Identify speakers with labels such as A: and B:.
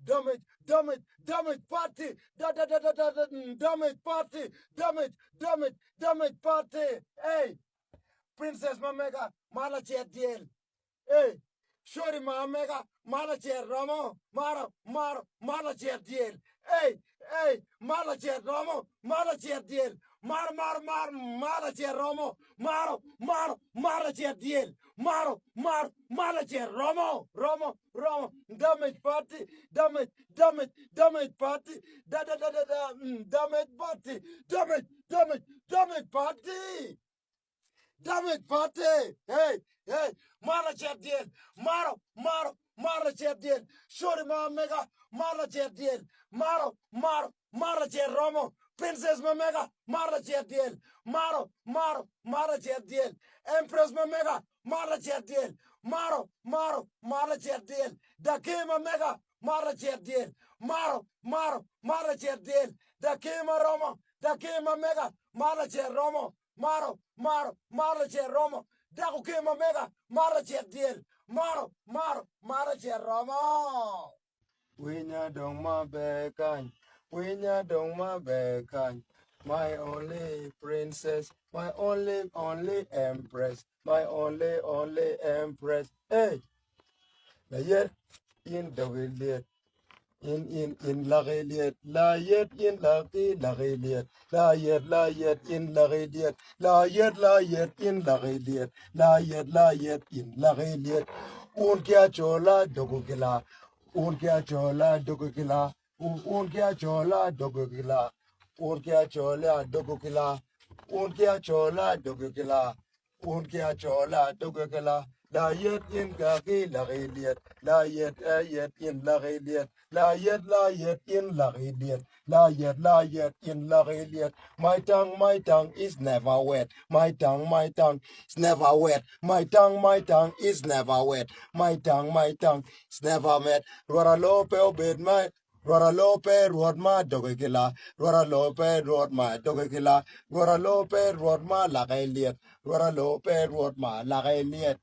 A: damage, damage, damage party, damage party, damage party. Hey, Princess Mamega, Malachi deal. Hey, Shori Mamega, Malachi Ramo, Malachi deal. Hey, Malachi Ramo, Malachi deal. Malachi Ramo, Malachi deal. Malachi Ramo, damage party, damage party, damage party, damage party. Damage party. Hey, Mara Chadiel, Mara Chadiel, Shori Mega, Mara Chadiel, Mara Romo, Princess Mamega, Mara Chadiel, Mara Chadiel, Empress Mamega, Mara Chadiel, Mara Chadiel, Dake Mamega, Mara Chadiel, Mara Chadiel, Dake Roma, Dake Mamega, Mara Romo, Maro, Romo. Dago kema mega, Mara Diel. Maro, Romo. Winya dong ma bekan, Winya dong ma bekan. My only princess, my only empress, my only empress. Hey, na yet in the will in la reliet la yet in la reliet la yet in la reliet la yet in la reliet la yet in la reliet un kia chola dogugila un kia chola dogugila un kia chola dogugila un kia chola dogugila un kia chola dogugila un kia chola dogugila la yet in gagi la reliet la yet in la reliet la yet in la reliet la yet in la reliet my tongue is never wet my tongue is never wet my tongue is never wet my tongue is never wet Rora lope obed my Rora lope ruot ma dogegila Rora lope ruot ma dogegila Rora lope ruot ma la reliet Rora lope ruot ma la reliet